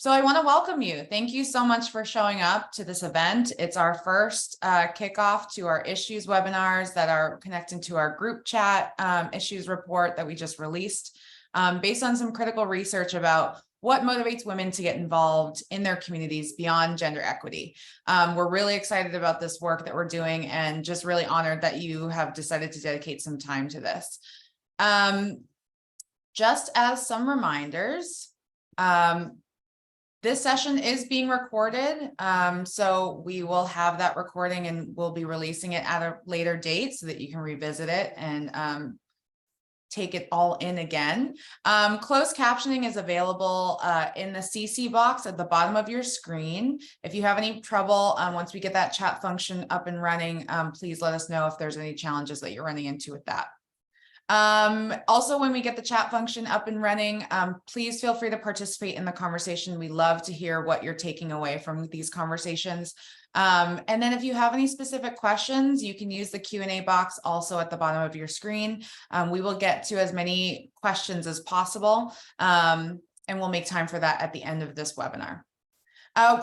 So I want to welcome you. Thank you so much for showing up to this event. It's our first kickoff to our issues webinars that are connecting to our group chat issues report that we just released based on some critical research about what motivates women to get involved in their communities beyond gender equity. We're really excited about this work that we're doing and just really honored that you have decided to dedicate some time to this. Just as some reminders, this session is being recorded, so we will have that recording and we'll be releasing it at a later date so that you can revisit it and take it all in again. Closed captioning is available in the CC box at the bottom of your screen. If you have any trouble, once we get that chat function up and running, please let us know if there's any challenges that you're running into with that. Also, when we get the chat function up and running, please feel free to participate in the conversation. We love to hear what you're taking away from these conversations. And then if you have any specific questions, you can use the Q&A box also at the bottom of your screen. We will get to as many questions as possible, and we'll make time for that at the end of this webinar.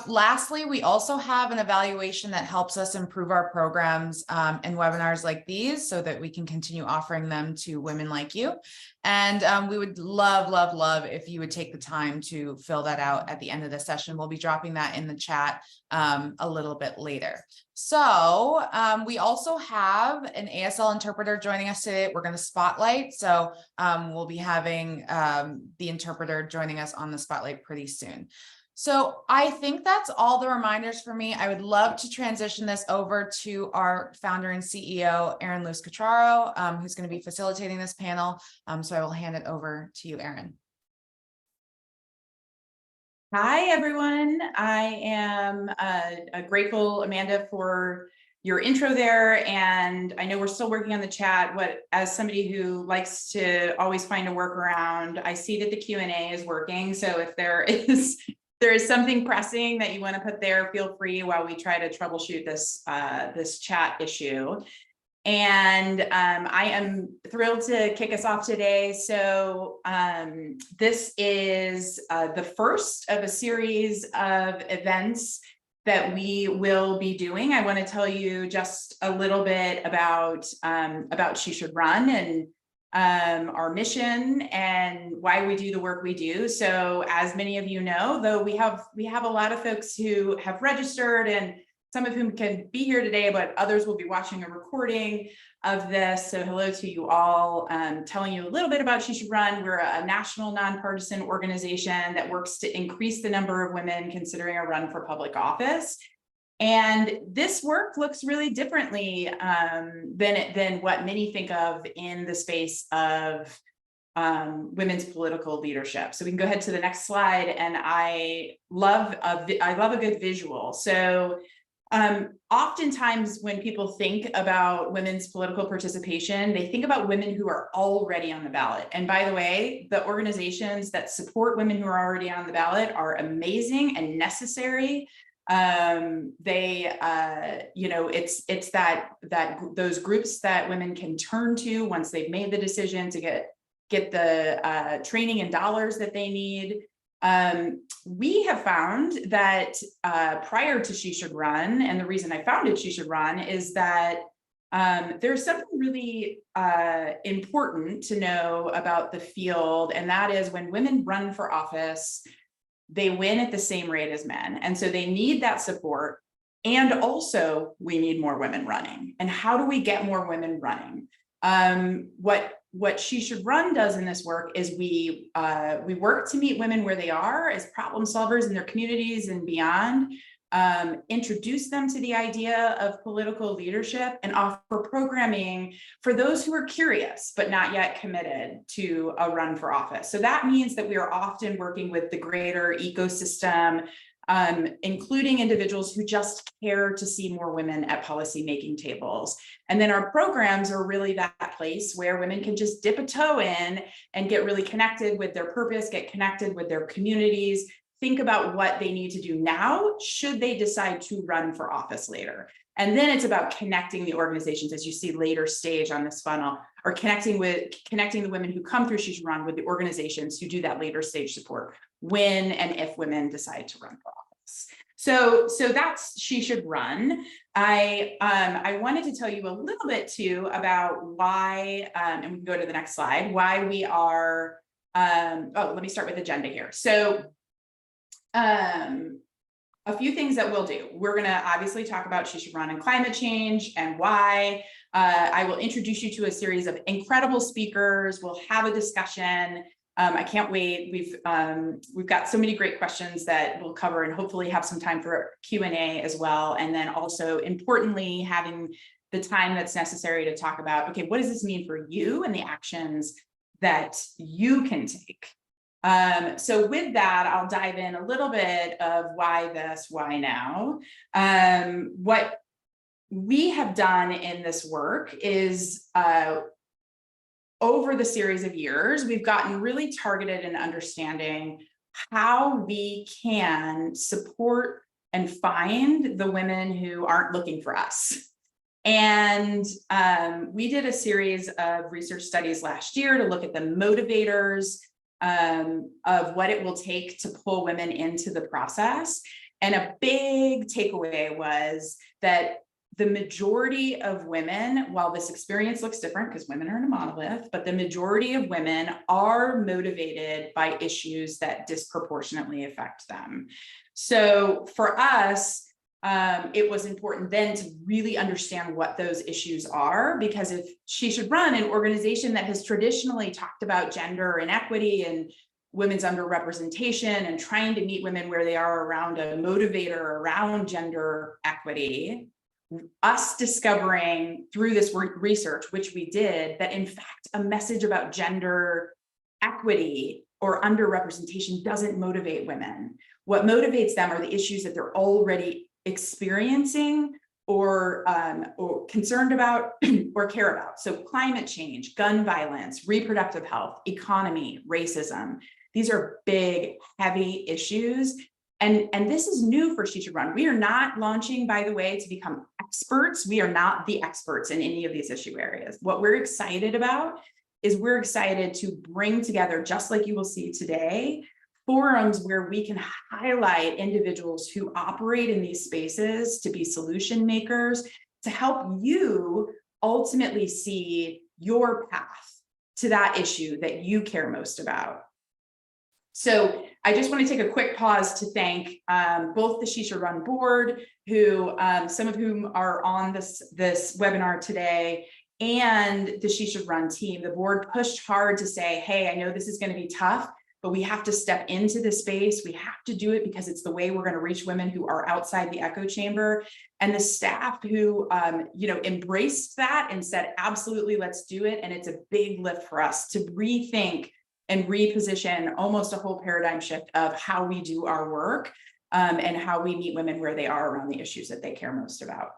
Lastly, we also have an evaluation that helps us improve our programs and webinars like these so that we can continue offering them to women like you. And we would love if you would take the time to fill that out at the end of the session. We'll be dropping that in the chat a little bit later. So we also have an ASL interpreter joining us today. We're going to spotlight. So we'll be having the interpreter joining us on the spotlight pretty soon. So I think that's all the reminders for me. I would love to transition this over to our founder and CEO, Erin Luz-Cottraro, who's going to be facilitating this panel. So I will hand it over to you, Erin. Hi, everyone. I am grateful, Amanda, for your intro there. And I know we're still working on the chat. As somebody who likes to always find a workaround, I see that the Q&A is working. So if there is something pressing that you want to put there, feel free while we try to troubleshoot this chat issue. And I am thrilled to kick us off today. So this is the first of a series of events that we will be doing. I want to tell you just a little bit about She Should Run and our mission and why we do the work we do. So as many of you know, though we have a lot of folks who have registered and some of whom can be here today, but others will be watching a recording of this. So hello to you all. Telling you a little bit about She Should Run. We're a national nonpartisan organization that works to increase the number of women considering a run for public office. And this work looks really differently than what many think of in the space of women's political leadership. So we can go ahead to the next slide. And I love a good visual. So oftentimes when people think about women's political participation, they think about women who are already on the ballot. And by the way, the organizations that support women who are already on the ballot are amazing and necessary. It's those groups that women can turn to once they've made the decision to get the training and dollars that they need. We have found that prior to She Should Run, and the reason I founded She Should Run is that there's something really important to know about the field, and that is when women run for office, they win at the same rate as men. And so they need that support. And also we need more women running. And how do we get more women running? What She Should Run does in this work is we work to meet women where they are as problem solvers in their communities and beyond, introduce them to the idea of political leadership, and offer programming for those who are curious but not yet committed to a run for office. So that means that we are often working with the greater ecosystem, including individuals who just care to see more women at policymaking tables. And then our programs are really that place where women can just dip a toe in and get really connected with their purpose, get connected with their communities, think about what they need to do now should they decide to run for office later. And then it's about connecting the organizations, as you see later stage on this funnel, or connecting the women who come through She Should Run with the organizations who do that later stage support when and if women decide to run for office. So that's She Should Run. I wanted to tell you a little bit too about why, and we can go to the next slide, why we are, let me start with agenda here. So a few things that we'll do. We're going to obviously talk about She Should Run and climate change and why. I will introduce you to a series of incredible speakers. We'll have a discussion. I can't wait. We've got so many great questions that we'll cover, and hopefully have some time for Q&A as well. And then also, importantly, having the time that's necessary to talk about, okay, what does this mean for you and the actions that you can take? So with that, I'll dive in a little bit of why this, why now. What we have done in this work is over the series of years, we've gotten really targeted in understanding how we can support and find the women who aren't looking for us. And we did a series of research studies last year to look at the motivators of what it will take to pull women into the process. And a big takeaway was that the majority of women, while this experience looks different because women are in a monolith, but the majority of women are motivated by issues that disproportionately affect them. So for us, it was important then to really understand what those issues are, because if She Should Run, an organization that has traditionally talked about gender inequity and women's underrepresentation and trying to meet women where they are around a motivator around gender equity, us discovering through this research, which we did, that in fact, a message about gender equity or underrepresentation doesn't motivate women. What motivates them are the issues that they're already experiencing or concerned about or care about. So climate change, gun violence, reproductive health, economy, racism. These are big, heavy issues. And this is new for She Should Run. We are not launching, by the way, to become experts. We are not the experts in any of these issue areas. What we're excited about is we're excited to bring together, just like you will see today, forums where we can highlight individuals who operate in these spaces to be solution makers, to help you ultimately see your path to that issue that you care most about. So I just want to take a quick pause to thank both the She Should Run board, who some of whom are on this webinar today, and the She Should Run team. The board pushed hard to say, hey, I know this is going to be tough, but we have to step into this space. We have to do it because it's the way we're going to reach women who are outside the echo chamber. And the staff who, embraced that and said, absolutely, let's do it. And it's a big lift for us to rethink and reposition almost a whole paradigm shift of how we do our work and how we meet women where they are around the issues that they care most about.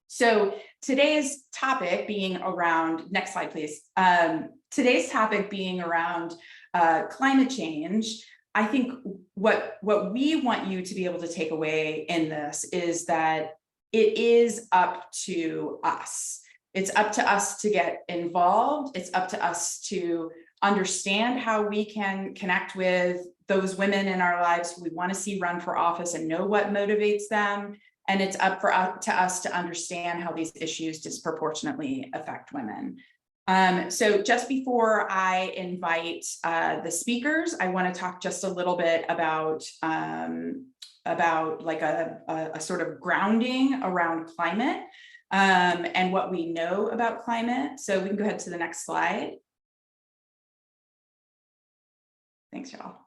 So today's topic being around, next slide, please. Today's topic being around climate change. I think what we want you to be able to take away in this is that it is up to us. It's up to us to get involved. It's up to us to understand how we can connect with those women in our lives who we want to see run for office and know what motivates them. And it's up to us to understand how these issues disproportionately affect women. So just before I invite the speakers, I want to talk just a little bit about like a sort of grounding around climate and what we know about climate. So we can go ahead to the next slide. Thanks, y'all.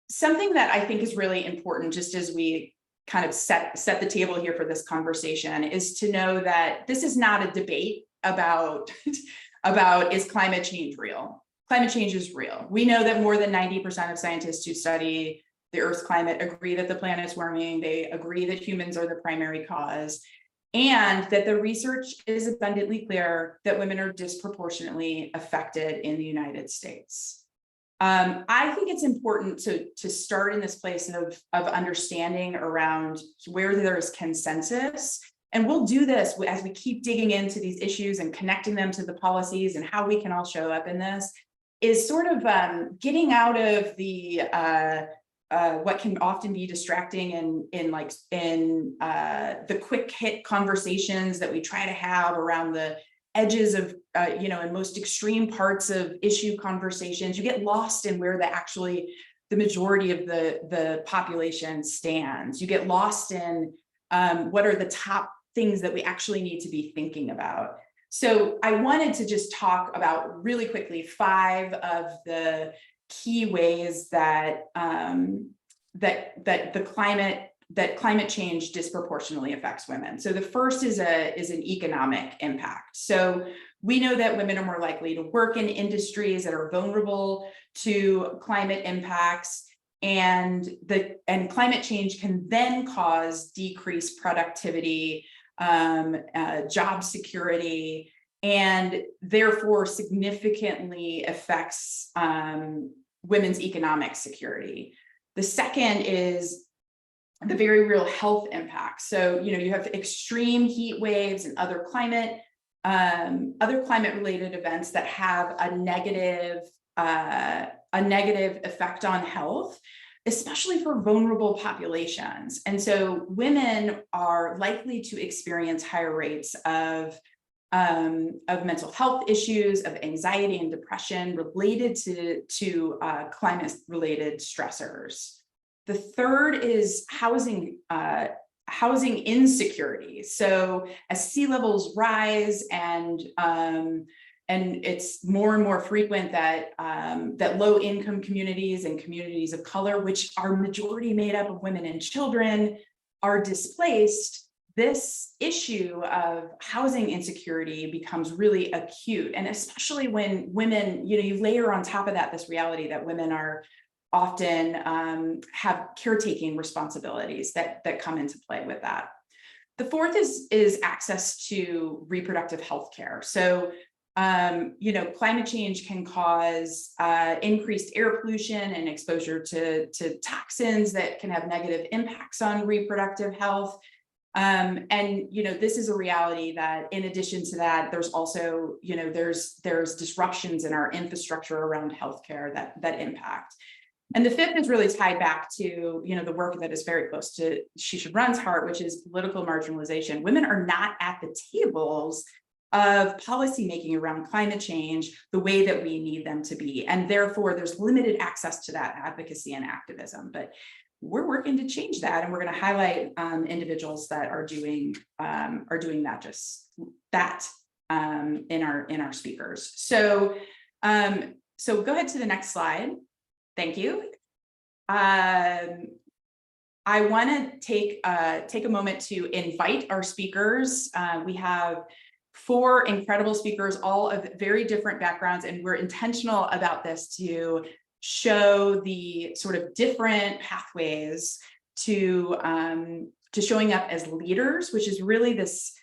Something that I think is really important, just as we kind of set the table here for this conversation, is to know that this is not a debate about is climate change real? Climate change is real. We know that more than 90% of scientists who study the Earth's climate agree that the planet's warming. They agree that humans are the primary cause, and that the research is abundantly clear that women are disproportionately affected in the United States. I think it's important to start in this place of understanding around where there is consensus. And we'll do this as we keep digging into these issues and connecting them to the policies and how we can all show up in this, is sort of getting out of the what can often be distracting in the quick hit conversations that we try to have around the edges of in most extreme parts of issue conversations. You get lost in where the majority of the population stands. You get lost in what are the top things that we actually need to be thinking about. So I wanted to just talk about really quickly 5 of the key ways that climate change disproportionately affects women. So the first is an economic impact. So we know that women are more likely to work in industries that are vulnerable to climate impacts, and climate change can then cause decreased productivity, job security, and therefore significantly affects women's economic security. The second is the very real health impact. So, you have extreme heat waves and other climate related events that have a negative effect on health, especially for vulnerable populations. And so women are likely to experience higher rates of mental health issues, of anxiety and depression related to climate-related stressors. The third is housing insecurity. So as sea levels rise and it's more and more frequent that low-income communities and communities of color, which are majority made up of women and children, are displaced, this issue of housing insecurity becomes really acute. And especially when women, you layer on top of that this reality that women are often have caretaking responsibilities that come into play with that. The fourth is access to reproductive health care. So climate change can cause increased air pollution and exposure to toxins that can have negative impacts on reproductive health. This is a reality that in addition to that, there's also, there's disruptions in our infrastructure around healthcare that impact. And the fifth is really tied back to, the work that is very close to She Should Run's heart, which is political marginalization. Women are not at the tables of policymaking around climate change the way that we need them to be. And therefore, there's limited access to that advocacy and activism. But we're working to change that, and we're going to highlight individuals that are doing that in our speakers. So go ahead to the next slide. Thank you. I want to take a moment to invite our speakers. We have 4 incredible speakers, all of very different backgrounds, and we're intentional about this to show the sort of different pathways to showing up as leaders, which is really this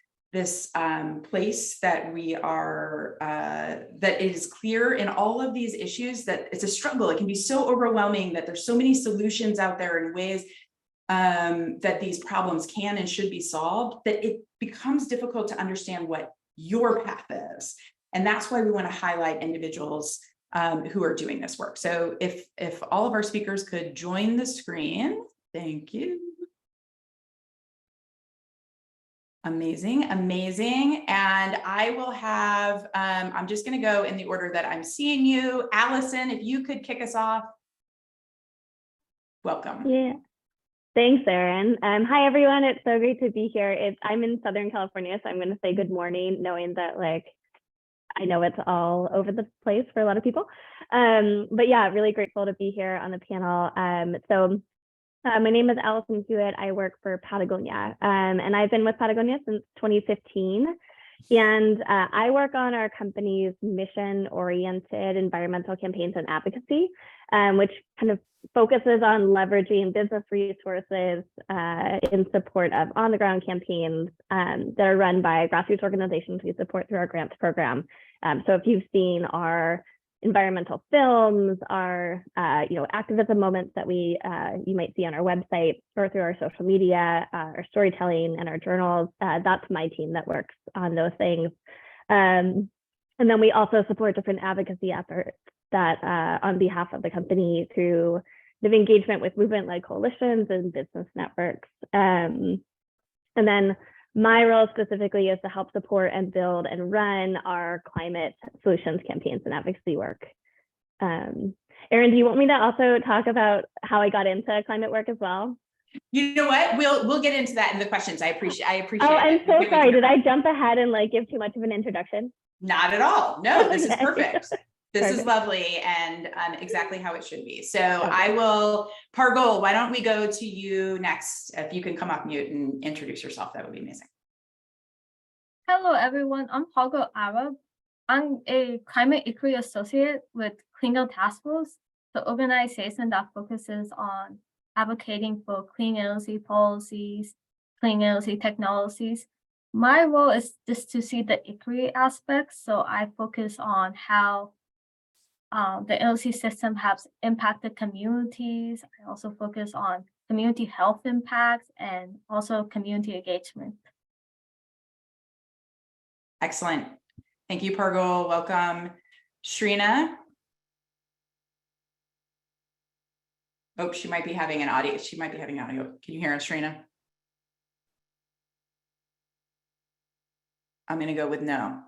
place that we are, that it is clear in all of these issues that it's a struggle. It can be so overwhelming that there's so many solutions out there in ways that these problems can and should be solved, that it becomes difficult to understand what your path is. And that's why we want to highlight individuals who are doing this work. So if all of our speakers could join the screen, thank you. Amazing. And I will have, I'm just going to go in the order that I'm seeing you. Allison, if you could kick us off. Welcome. Yeah. Thanks, Erin. Hi, everyone. It's so great to be here. I'm in Southern California, so I'm going to say good morning, knowing that I know it's all over the place for a lot of people. But yeah, really grateful to be here on the panel. My name is Alison Huyett. I work for Patagonia, and I've been with Patagonia since 2015. And I work on our company's mission-oriented environmental campaigns and advocacy, which kind of focuses on leveraging business resources in support of on-the-ground campaigns that are run by grassroots organizations we support through our grants program. So if you've seen our environmental films, our activism moments that you might see on our website or through our social media, our storytelling and our journals. That's my team that works on those things. And then we also support different advocacy efforts that on behalf of the company through the engagement with movement-led coalitions and business networks. And then my role specifically is to help support and build and run our climate solutions campaigns and advocacy work. Erin, do you want me to also talk about how I got into climate work as well? You know what? We'll get into that in the questions. I appreciate Oh, I'm so sorry. Did I jump ahead and like give too much of an introduction? Not at all. No, this is perfect. This Perfect. is lovely and exactly how it should be. So I will, Pargoal, why don't we go to you next? If you can come off mute and introduce yourself, that would be amazing. Hello, everyone. I'm Pargoal Arab. I'm a climate equity associate with Clean Girl Task Force, the organization that focuses on advocating for clean energy policies, clean energy technologies. My role is just to see the equity aspects. So I focus on how the energy system has impacted communities. I also focus on community health impacts and also community engagement. Excellent. Thank you, Pargoal. Welcome. Shrina. Oh, she might be having an audio. She might be having audio. Can you hear us, Shrina? I'm going to go with no.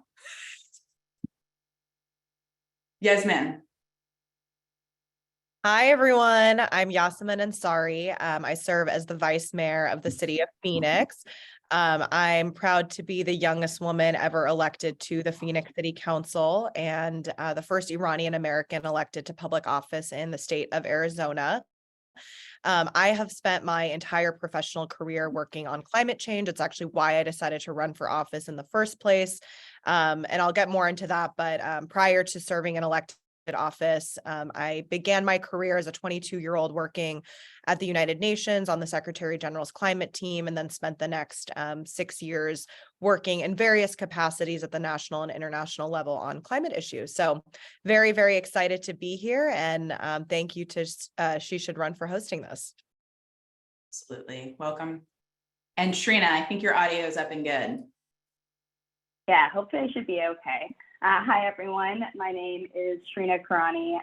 Yasmin. Hi, everyone. I'm Yassamin Ansari. I serve as the Vice Mayor of the City of Phoenix. I'm proud to be the youngest woman ever elected to the Phoenix City Council and the first Iranian American elected to public office in the state of Arizona. I have spent my entire professional career working on climate change. It's actually why I decided to run for office in the first place. And I'll get more into that. But prior to serving an elected office, I began my career as a 22-year-old working at the United Nations on the Secretary General's climate team, and then spent the next 6 years working in various capacities at the national and international level on climate issues. So very, very excited to be here. And thank you to She Should Run for hosting this. Absolutely. Welcome. And Shrina, I think your audio is up and good. Yeah, hopefully I should be okay. Hi, everyone. My name is Shrina Kurani.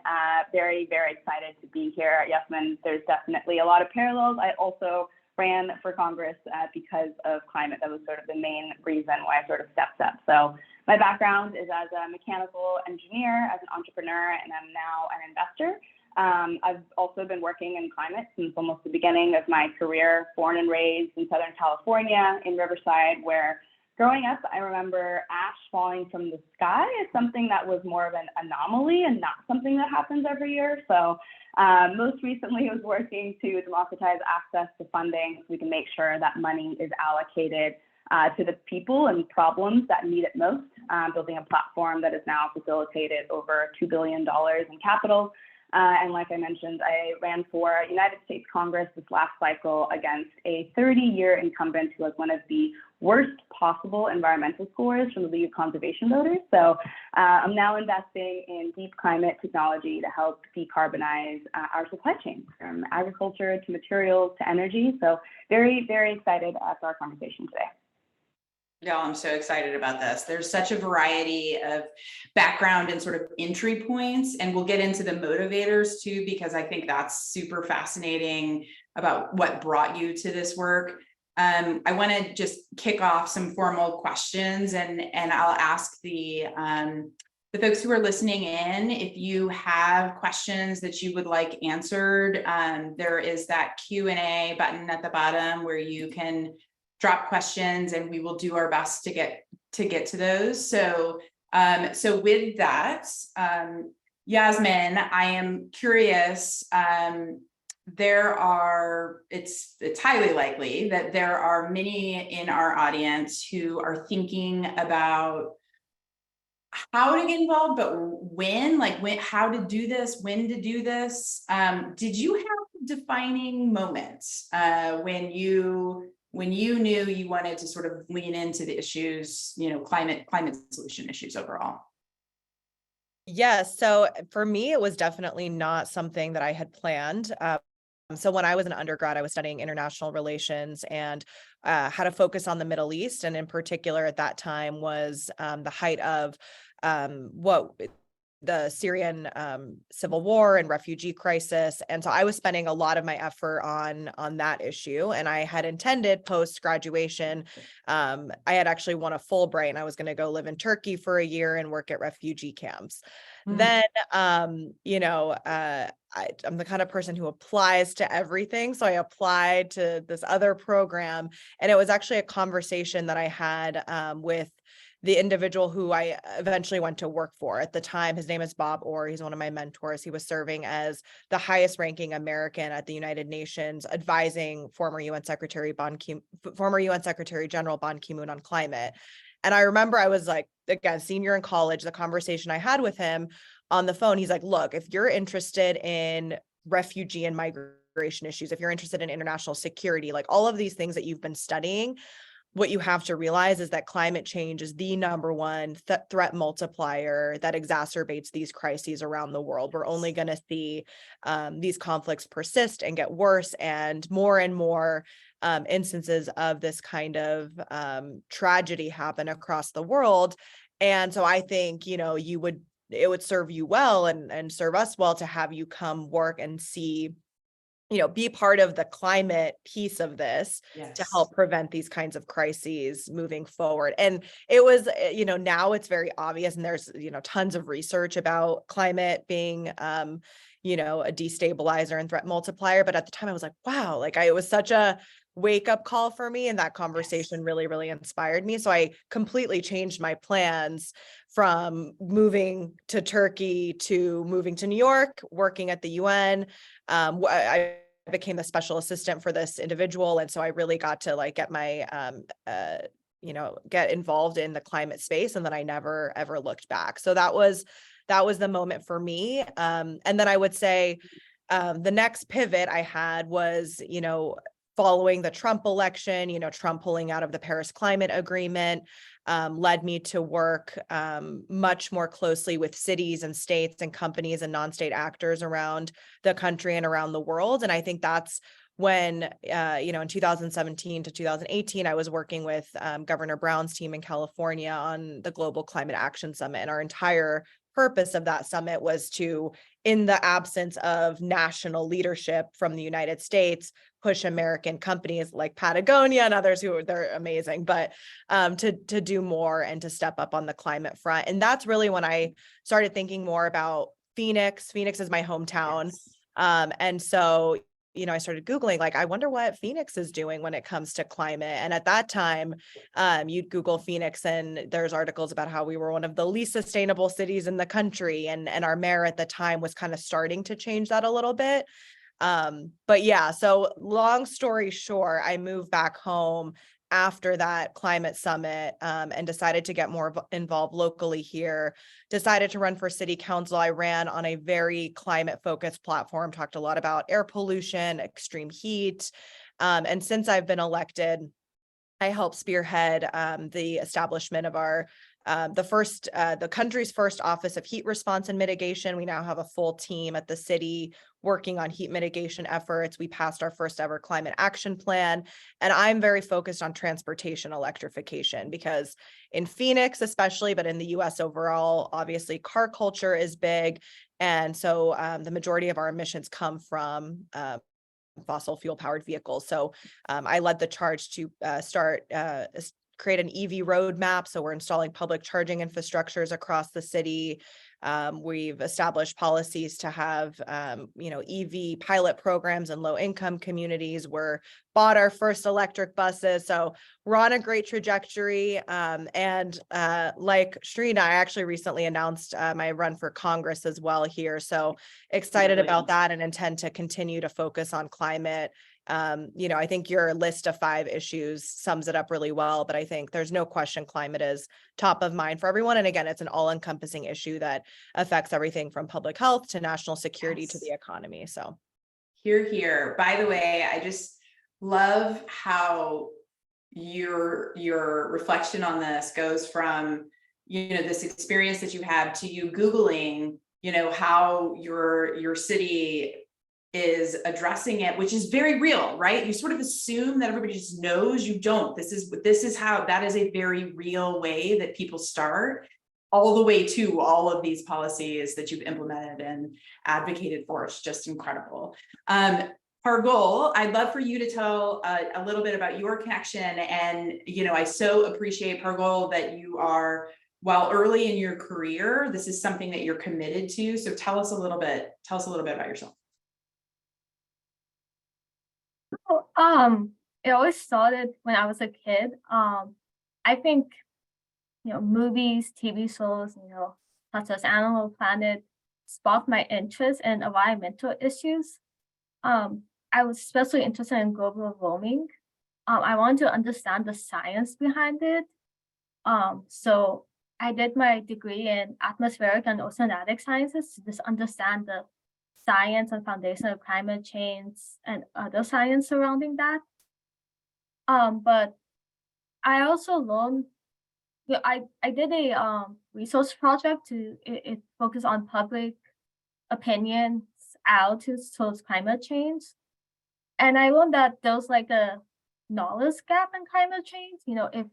Very, very excited to be here. Yasmin, there's definitely a lot of parallels. I also ran for Congress because of climate. That was sort of the main reason why I sort of stepped up. So my background is as a mechanical engineer, as an entrepreneur, and I'm now an investor. I've also been working in climate since almost the beginning of my career, born and raised in Southern California, in Riverside, where growing up, I remember ash falling from the sky as something that was more of an anomaly and not something that happens every year. So most recently, I was working to democratize access to funding so we can make sure that money is allocated to the people and problems that need it most, building a platform that has now facilitated over $2 billion in capital. And like I mentioned, I ran for United States Congress this last cycle against a 30-year incumbent who has one of the worst possible environmental scores from the League of Conservation Voters. So I'm now investing in deep climate technology to help decarbonize our supply chain, from agriculture to materials to energy. So very, very excited for our conversation today. Yeah, I'm so excited about this. There's such a variety of background and sort of entry points, and we'll get into the motivators too, because I think that's super fascinating about what brought you to this work. I want to just kick off some formal questions, and I'll ask the folks who are listening in, if you have questions that you would like answered, there is that Q&A button at the bottom where you can drop questions, and we will do our best to get to those. So, so with that, Yasmin, I am curious. It's highly likely that there are many in our audience who are thinking about how to get involved, but when, how to do this, when to do this. Did you have defining moments when you knew you wanted to sort of lean into the issues, climate solution issues overall? Yes. So for me, it was definitely not something that I had planned. So when I was an undergrad, I was studying international relations and had a focus on the Middle East. And in particular, at that time was the height of what the Syrian civil war and refugee crisis. And so I was spending a lot of my effort on that issue. And I had intended post graduation, I had actually won a Fulbright and I was going to go live in Turkey for a year and work at refugee camps. Then, I'm the kind of person who applies to everything. So I applied to this other program, and it was actually a conversation that I had with the individual who I eventually went to work for. At the time, his name is Bob Orr. He's one of my mentors. He was serving as the highest ranking American at the United Nations, advising former UN Secretary General Ban Ki-moon on climate. And I remember I was like, again, senior in college, the conversation I had with him on the phone, he's like, look, if you're interested in refugee and migration issues, if you're interested in international security, like all of these things that you've been studying, what you have to realize is that climate change is the number one threat multiplier that exacerbates these crises around the world. We're only going to see these conflicts persist and get worse, and more instances of this kind of tragedy happen across the world. And so I think, it would serve you well and serve us well to have you come work and see, be part of the climate piece of this to help prevent these kinds of crises moving forward. And it was, now it's very obvious, and there's, tons of research about climate being, a destabilizer and threat multiplier. But at the time I was like, wow, it was such a wake up call for me. And that conversation really, really inspired me. So I completely changed my plans from moving to Turkey to moving to New York, working at the UN. I became the special assistant for this individual. And so I really got to get my, get involved in the climate space. And then I never, ever looked back. So that was the moment for me. And then I would say the next pivot I had was, following the Trump election, Trump pulling out of the Paris Climate Agreement, led me to work much more closely with cities and states and companies and non-state actors around the country and around the world. And I think that's when, in 2017 to 2018, I was working with Governor Brown's team in California on the Global Climate Action Summit. And our entire purpose of that summit was to, in the absence of national leadership from the United States, push American companies like Patagonia and others they're amazing, but to do more and to step up on the climate front. And that's really when I started thinking more about Phoenix. Phoenix is my hometown. And so, I started Googling, I wonder what Phoenix is doing when it comes to climate. And at that time, you'd Google Phoenix and there's articles about how we were one of the least sustainable cities in the country. And our mayor at the time was kind of starting to change that a little bit. But yeah, so long story short, I moved back home after that climate summit and decided to get more involved locally here, decided to run for city council. I ran on a very climate focused platform, talked a lot about air pollution, extreme heat. And since I've been elected, I helped spearhead the establishment of our the country's first Office of Heat Response and Mitigation. We now have a full team at the city working on heat mitigation efforts. We passed our first ever climate action plan, and I'm very focused on transportation electrification because in Phoenix especially, but in the US overall, obviously car culture is big. And so the majority of our emissions come from fossil fuel powered vehicles. So I led the charge to create an EV roadmap. So we're installing public charging infrastructures across the city. We've established policies to have, EV pilot programs in low income communities. We're bought our first electric buses. So we're on a great trajectory. And like Shrina, I actually recently announced my run for Congress as well here. So excited about that and intend to continue to focus on climate. I think your list of 5 issues sums it up really well, but I think there's no question climate is top of mind for everyone. And again, it's an all-encompassing issue that affects everything from public health to national security to the economy. So Here. By the way, I just love how your reflection on this goes from this experience that you have to you Googling, how your city is addressing it, which is very real, right? You sort of assume that everybody just knows. You don't. This is how, that is a very real way that people start, all the way to all of these policies that you've implemented and advocated for. It's just incredible. Pargoal, I'd love for you to tell a little bit about your connection. And, I so appreciate, Pargoal, that you are, while early in your career, this is something that you're committed to. So tell us a little bit about yourself. It always started when I was a kid. I think, movies, TV shows, such as Animal Planet sparked my interest in environmental issues. I was especially interested in global warming. I wanted to understand the science behind it. So I did my degree in atmospheric and oceanic sciences to just understand the science and foundation of climate change and other science surrounding that. But I also learned, I did a research project it focused on public opinions attitudes towards climate change. And I learned that there's like a knowledge gap in climate change. If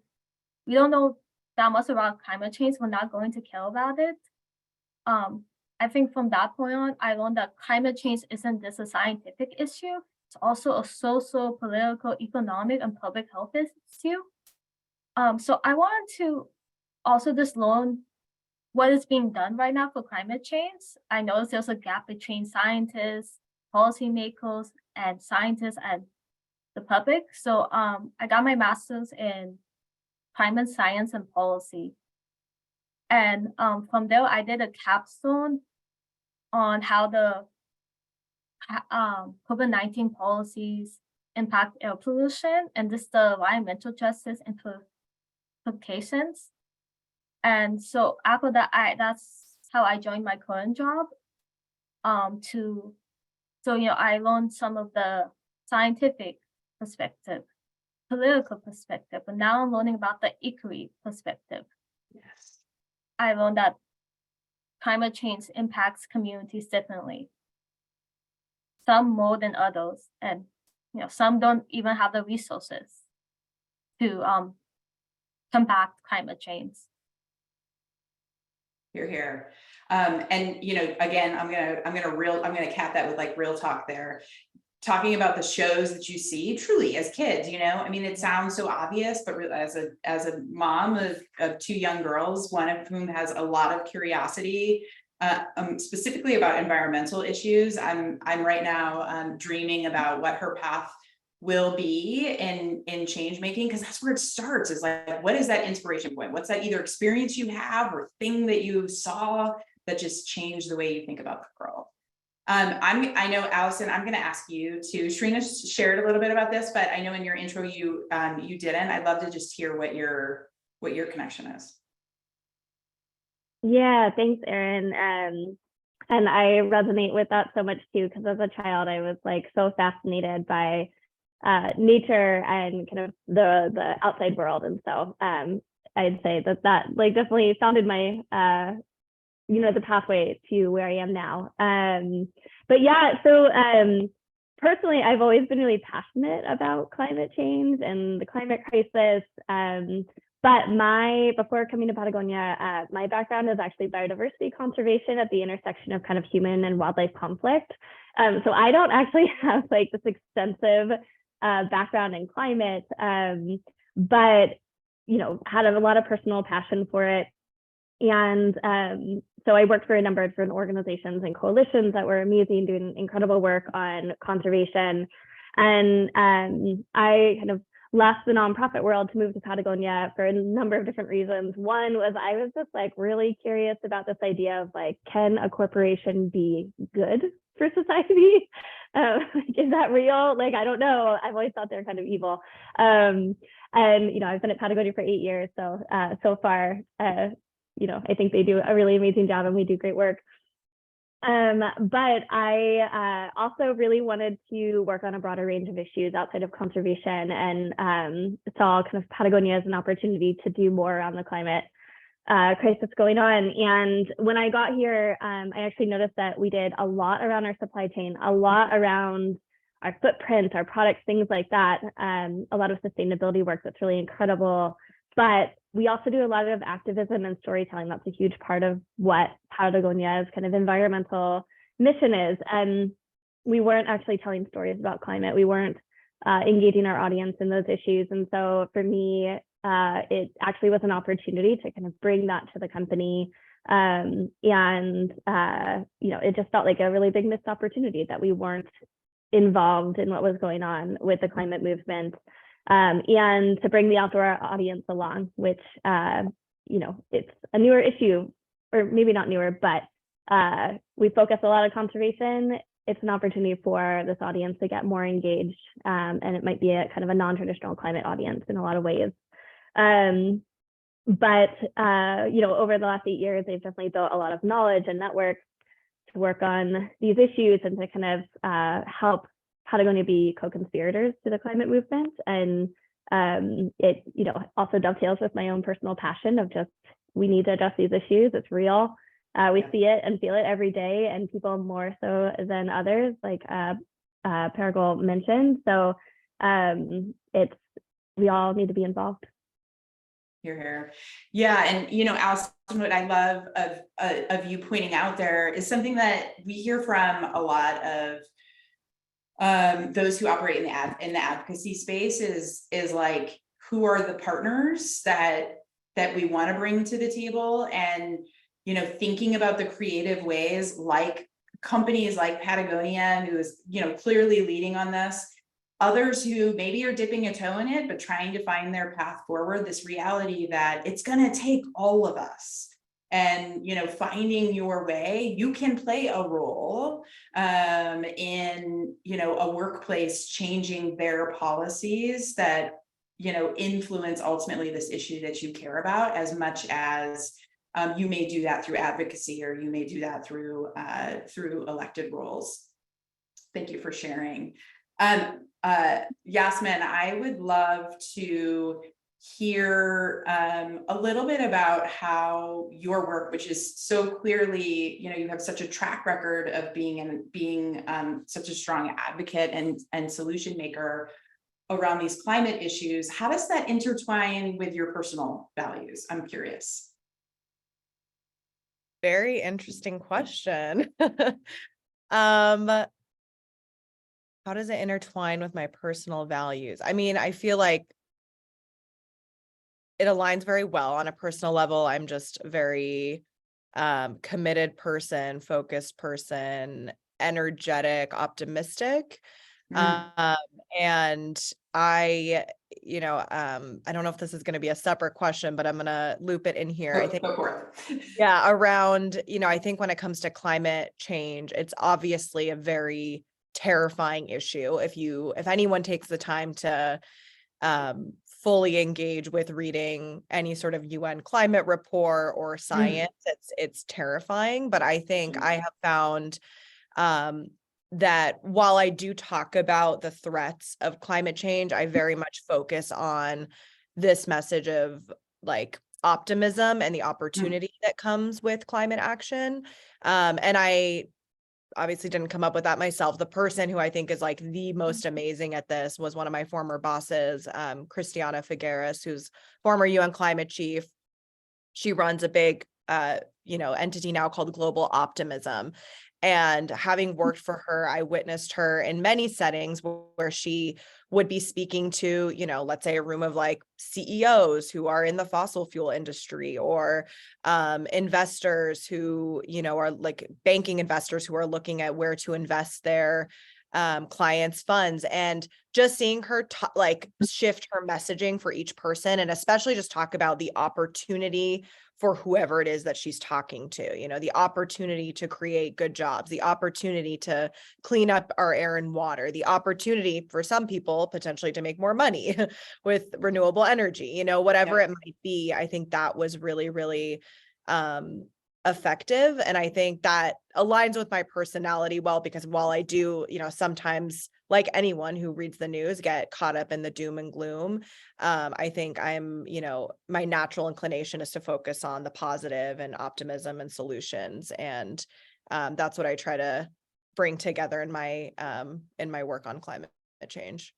we don't know that much about climate change, we're not going to care about it. I think from that point on, I learned that climate change isn't just a scientific issue. It's also a social, political, economic, and public health issue. So I wanted to also just learn what is being done right now for climate change. I noticed there's a gap between scientists, policymakers, and scientists and the public. So I got my master's in climate science and policy. And from there, I did a capstone on how the COVID-19 policies impact air pollution and just the environmental justice implications. And so after that, that's how I joined my current job. I learned some of the scientific perspective, political perspective, but now I'm learning about the equity perspective. Yes. I learned that climate change impacts communities differently, some more than others, and some don't even have the resources to combat climate change. Here. And again, I'm gonna cap that with like real talk there. Talking about the shows that you see truly as kids, it sounds so obvious, but as a mom of two young girls, one of whom has a lot of curiosity, specifically about environmental issues, I'm right now dreaming about what her path will be in change making, because that's where it starts, is like, what is that inspiration point? What's that either experience you have or thing that you saw that just changed the way you think about the girl? I know, Alison, I'm going to ask you to, Shrina shared a little bit about this, but I know in your intro you didn't. I'd love to just hear what your connection is. Yeah, thanks, Erin. And I resonate with that so much too, because as a child, I was like so fascinated by nature and kind of the outside world. And so I'd say that like definitely founded my the pathway to where I am now. But yeah, so personally, I've always been really passionate about climate change and the climate crisis. But before coming to Patagonia, my background is actually biodiversity conservation at the intersection of kind of human and wildlife conflict. So I don't actually have like this extensive background in climate, but had a lot of personal passion for it. And so I worked for a number of different organizations and coalitions that were amazing, doing incredible work on conservation. And I kind of left the nonprofit world to move to Patagonia for a number of different reasons. One was I was just like really curious about this idea of like, can a corporation be good for society? Is that real? Like, I don't know. I've always thought they're kind of evil. And I've been at Patagonia for 8 years. So so far, I think they do a really amazing job and we do great work. But I also really wanted to work on a broader range of issues outside of conservation, and saw kind of Patagonia as an opportunity to do more around the climate. crisis going on. And when I got here, I actually noticed that we did a lot around our supply chain, a lot around our footprint, our products, things like that. A lot of sustainability work that's really incredible. But we also do a lot of activism and storytelling. That's a huge part of what Patagonia's kind of environmental mission is. And we weren't actually telling stories about climate. We weren't engaging our audience in those issues. And so for me, it actually was an opportunity to kind of bring that to the company. And, it just felt like a really big missed opportunity that we weren't involved in what was going on with the climate movement. And to bring the outdoor audience along, which, it's a newer issue, or maybe not newer, but we focus a lot on conservation. It's an opportunity for this audience to get more engaged, and it might be a kind of a non-traditional climate audience in a lot of ways. But over the last 8 years, they've definitely built a lot of knowledge and networks to work on these issues and to kind of help Patagonia be co-conspirators to the climate movement. And it also dovetails with my own personal passion of just, we need to address these issues. It's real. We see it and feel it every day, and people more so than others, like Pargoal mentioned. So we all need to be involved. Here. Yeah. And, Alison, what I love of you pointing out there is something that we hear from a lot of those who operate in the advocacy space is like, who are the partners that we want to bring to the table, and thinking about the creative ways, like companies like Patagonia, who is clearly leading on this, others who maybe are dipping a toe in it but trying to find their path forward. This reality that it's going to take all of us. And finding your way, you can play a role in a workplace changing their policies that influence ultimately this issue that you care about, as much as you may do that through advocacy, or you may do that through elected roles. Thank you for sharing. Yasmin, I would love to hear a little bit about how your work, which is so clearly, you have such a track record of being such a strong advocate and solution maker around these climate issues. How does that intertwine with your personal values? I'm curious. Very interesting question. How does it intertwine with my personal values? I mean, I feel like it aligns very well on a personal level. I'm just a very committed person, focused person, energetic, optimistic. And I don't know if this is going to be a separate question, but I'm going to loop it in here. I think, around, I think when it comes to climate change, it's obviously a very terrifying issue. If anyone takes the time to fully engage with reading any sort of UN climate report or science, it's terrifying. But I think I have found that while I do talk about the threats of climate change, I very much focus on this message of like optimism and the opportunity that comes with climate action. And I obviously didn't come up with that myself. The person who I think is like the most amazing at this was one of my former bosses, Christiana Figueres, who's former UN climate chief. She runs a big, entity now called Global Optimism. And having worked for her, I witnessed her in many settings where she would be speaking to, let's say a room of like CEOs who are in the fossil fuel industry, or investors who, are like banking investors who are looking at where to invest their clients' funds, and just seeing her shift her messaging for each person, and especially just talk about the opportunity for whoever it is that she's talking to, the opportunity to create good jobs, the opportunity to clean up our air and water, the opportunity for some people potentially to make more money with renewable energy, whatever it might be. I think that was really, really effective. And I think that aligns with my personality well, because while I do, sometimes, like anyone who reads the news, get caught up in the doom and gloom, I think I'm, my natural inclination is to focus on the positive and optimism and solutions. And that's what I try to bring together in my work on climate change.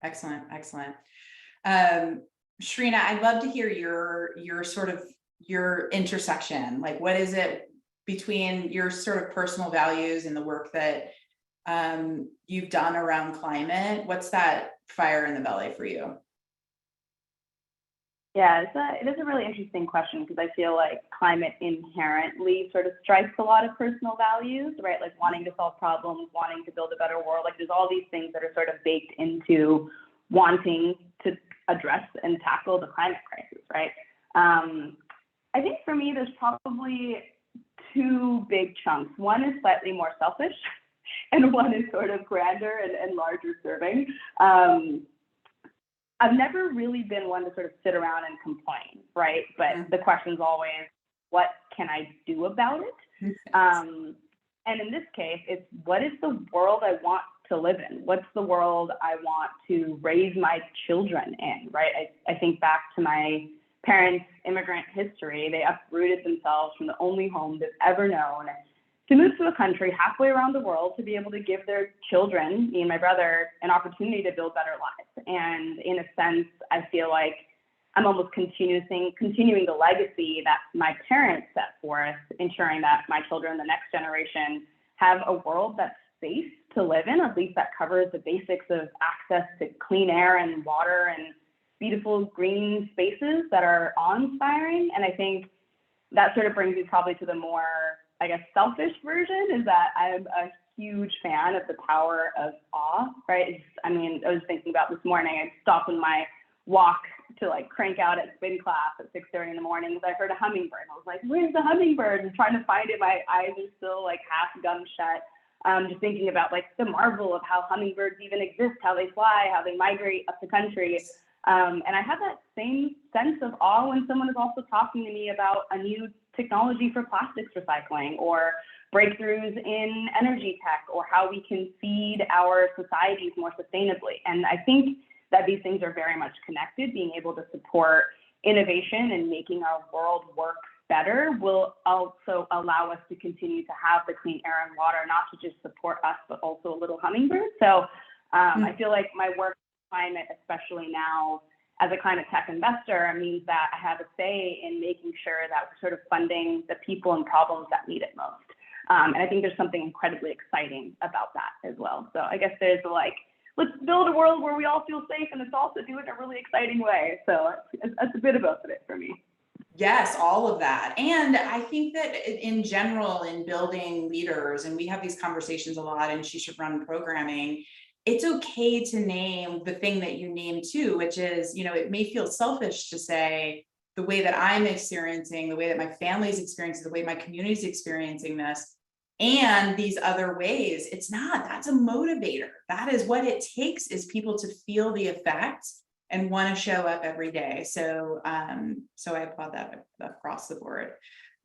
Excellent, excellent. Shrina, I'd love to hear your sort of your intersection. Like, what is it between your sort of personal values and the work that you've done around climate? What's that fire in the belly for you? Yeah, it is a really interesting question, because I feel like climate inherently sort of strikes a lot of personal values, right? Like wanting to solve problems, wanting to build a better world. Like there's all these things that are sort of baked into wanting to address and tackle the climate crisis, right? I think for me, there's probably two big chunks. One is slightly more selfish, and one is sort of grander and larger serving. I've never really been one to sort of sit around and complain, right? But the question's always, what can I do about it? And in this case, it's what is the world I want to live in? What's the world I want to raise my children in, right? I think back to my parents' immigrant history. They uprooted themselves from the only home they've ever known to move to a country halfway around the world to be able to give their children, me and my brother, an opportunity to build better lives. And in a sense, I feel like I'm almost continuing the legacy that my parents set forth, ensuring that my children, the next generation, have a world that's safe to live in, at least that covers the basics of access to clean air and water and beautiful green spaces that are awe-inspiring. And I think that sort of brings me probably to the more, I guess, selfish version, is that I'm a huge fan of the power of awe, right? I was thinking about this morning, I stopped in my walk to like crank out at spin class at 6:30 in the morning, because I heard a hummingbird. I was like, where's the hummingbird? And trying to find it, my eyes are still like half gummed shut. Just thinking about like the marvel of how hummingbirds even exist, how they fly, how they migrate up the country. And I have that same sense of awe when someone is also talking to me about a new technology for plastics recycling, or breakthroughs in energy tech, or how we can feed our societies more sustainably. And I think that these things are very much connected. Being able to support innovation and making our world work better will also allow us to continue to have the clean air and water, not to just support us, but also a little hummingbird. So I feel like my work on climate, especially now as a climate tech investor, means that I have a say in making sure that we're sort of funding the people and problems that need it most. And I think there's something incredibly exciting about that as well. So I guess there's like, let's build a world where we all feel safe, and let's also do it in a really exciting way. So that's a bit of both of it for me. Yes, all of that. And I think that in general, in building leaders, and we have these conversations a lot, and She Should Run programming, it's okay to name the thing that you name too, which is, it may feel selfish to say the way that I'm experiencing, the way that my family's experiencing, the way my community's experiencing this, and these other ways. It's not, that's a motivator. That is what it takes, is people to feel the effects and want to show up every day. So I applaud that across the board.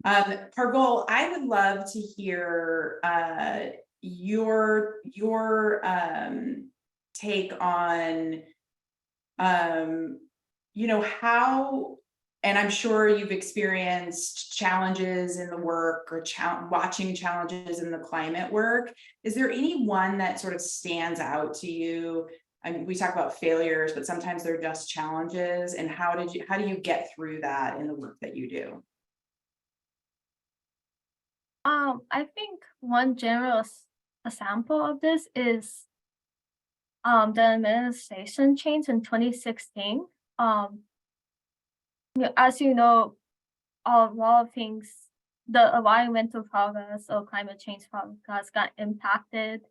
Pargoal, I would love to hear your take on how, and I'm sure you've experienced challenges in the work, or watching challenges in the climate work. Is there any one that sort of stands out to you? I mean, we talk about failures, but sometimes they're just challenges. And how do you get through that in the work that you do? I think one general example of this is the administration change in 2016. As you know, a lot of things, the environmental progress or climate change progress got impacted.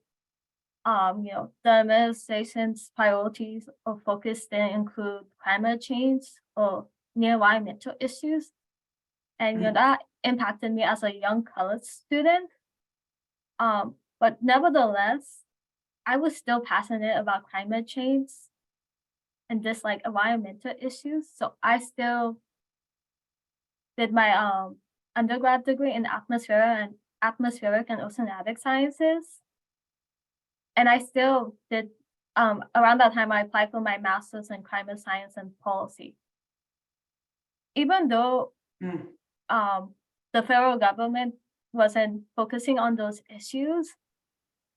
The administration's priorities or focus didn't include climate change or environmental issues. And that impacted me as a young college student. But nevertheless, I was still passionate about climate change and just like environmental issues. So I still did my undergrad degree in atmospheric and oceanic sciences. And I still did, around that time, I applied for my master's in climate science and policy. Even though the federal government wasn't focusing on those issues,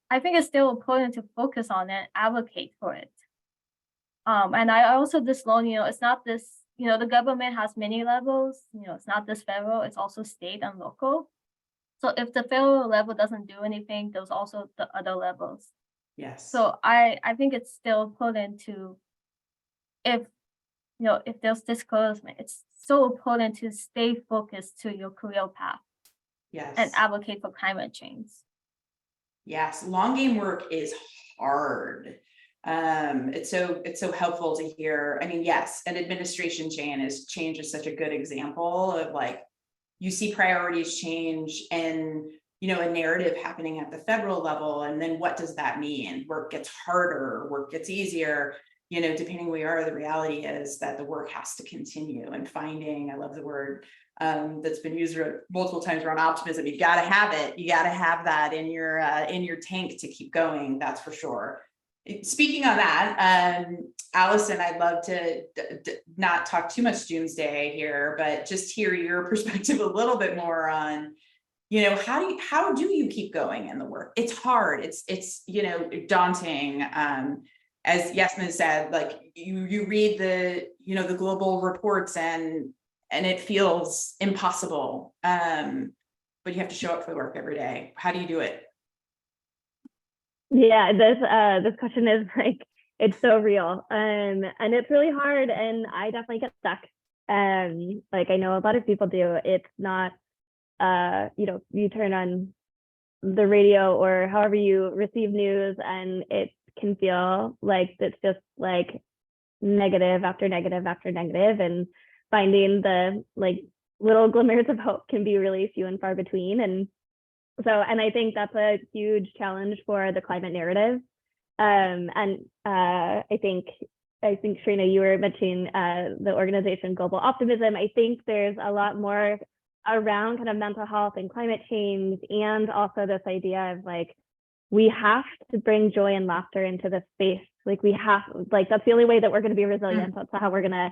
I think it's still important to focus on it and advocate for it. And I also just learned, it's not this, the government has many levels, it's not this federal, it's also state and local. So if the federal level doesn't do anything, there's also the other levels. Yes. So I think it's still important to, if there's discouragement, it's so important to stay focused to your career path. Yes. And advocate for climate change. Yes, long game work is hard. It's so helpful to hear. I mean, yes, an administration change is such a good example of like, you see priorities change and, a narrative happening at the federal level. And then what does that mean? Work gets harder, work gets easier, depending where we are, the reality is that the work has to continue, and finding, I love the word that's been used multiple times around optimism. You got to have it. You got to have that in your tank to keep going. That's for sure. Speaking on that, Alison, I'd love to not talk too much doomsday here, but just hear your perspective a little bit more on, how do you keep going in the work? It's hard. It's daunting. As Yasmin said, like you read the the global reports and it feels impossible. But you have to show up for the work every day. How do you do it? Yeah, this question is like, it's so real. And it's really hard, and I definitely get stuck. Like I know a lot of people do. It's not you turn on the radio or however you receive news, and it can feel like it's just like negative after negative after negative, and finding the like little glimmers of hope can be really few and far between. And I think that's a huge challenge for the climate narrative. I think Shrina, you were mentioning the organization Global Optimism. I think there's a lot more around kind of mental health and climate change, and also this idea of like, we have to bring joy and laughter into the space. Like that's the only way that we're going to be resilient. That's how we're going to,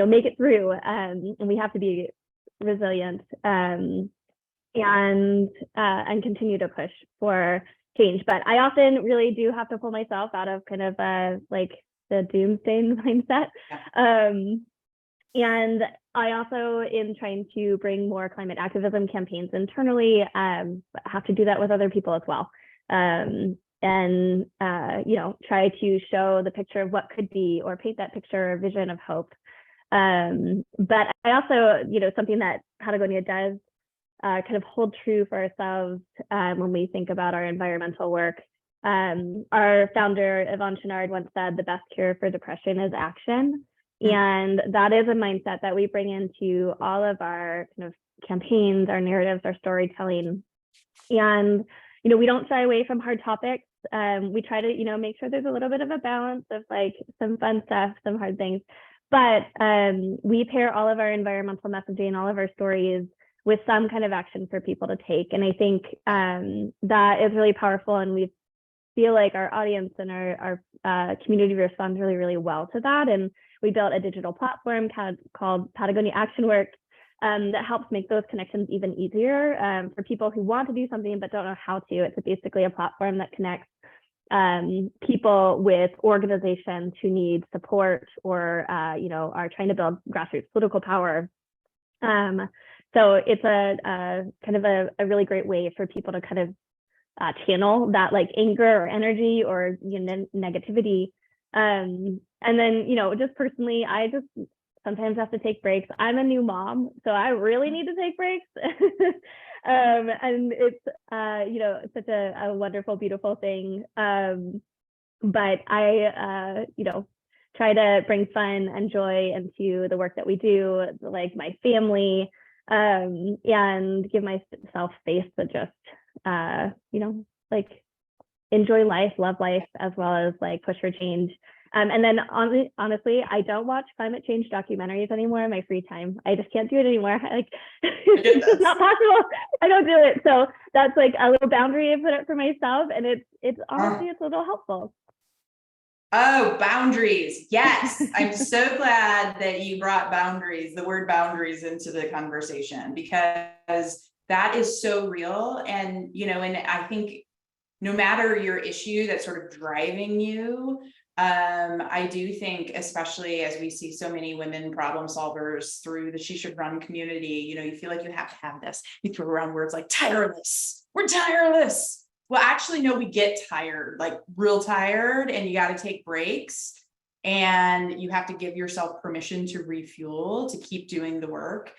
make it through. And we have to be resilient and continue to push for change. But I often really do have to pull myself out of kind of like the doomsday mindset. And I also, in trying to bring more climate activism campaigns internally, have to do that with other people as well. Try to show the picture of what could be, or paint that picture or vision of hope. But I also, something that Patagonia does kind of hold true for ourselves when we think about our environmental work. Our founder, Yvonne Chouinard, once said, the best cure for depression is action. And that is a mindset that we bring into all of our kind of campaigns, our narratives, our storytelling. And, we don't shy away from hard topics. We try to, make sure there's a little bit of a balance of like some fun stuff, some hard things. But we pair all of our environmental messaging, all of our stories with some kind of action for people to take. And I think that is really powerful. And we feel like our audience and our community responds really, really well to that. And we built a digital platform called Patagonia Action Works that helps make those connections even easier for people who want to do something but don't know how to. It's basically a platform that connects people with organizations who need support or are trying to build grassroots political power. So it's a kind of a really great way for people to kind of channel that like anger or energy or negativity. And then, just personally, I just sometimes have to take breaks. I'm a new mom, so I really need to take breaks. And it's such a wonderful, beautiful thing. But I try to bring fun and joy into the work that we do, like my family, and give myself space to just, like enjoy life, love life, as well as like push for change. And then honestly, I don't watch climate change documentaries anymore in my free time. I just can't do it anymore. Like, it's just not possible. I don't do it. So that's like a little boundary I put up for myself, and it's honestly it's a little helpful. Oh, boundaries. Yes. I'm so glad that you brought boundaries, the word boundaries, into the conversation, because that is so real. And, you know, and I think no matter your issue that's sort of driving you, I do think, especially as we see so many women problem solvers through the She Should Run community, you know, you feel like you have to have this. You throw around words like tireless. We're tireless. Well, actually, no, we get tired, like real tired, and you got to take breaks, and you have to give yourself permission to refuel, to keep doing the work,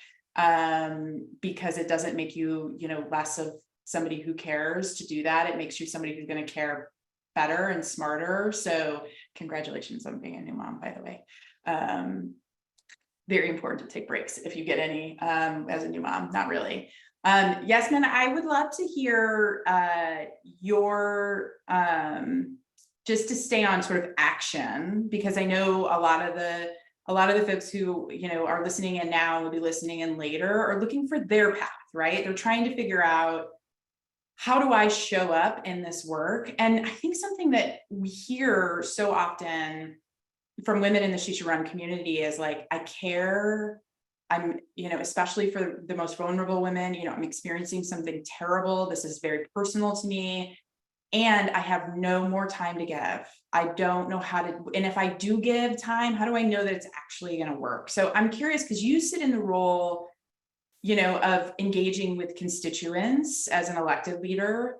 because it doesn't make you, you know, less of somebody who cares to do that. It makes you somebody who's going to care better and smarter. So congratulations on being a new mom, by the way. Very important to take breaks if you get any as a new mom. Not really. Yasmin, I would love to hear your, just to stay on sort of action, because I know a lot of the folks who, you know, are listening in now, will be listening in later, are looking for their path, right? They're trying to figure out, how do I show up in this work? And I think something that we hear so often from women in the She Should Run community is like, I care. I'm, you know, especially for the most vulnerable women, you know, I'm experiencing something terrible. This is very personal to me. And I have no more time to give. I don't know how to, and if I do give time, how do I know that it's actually going to work? So I'm curious, because you sit in the role, you know, of engaging with constituents as an elected leader.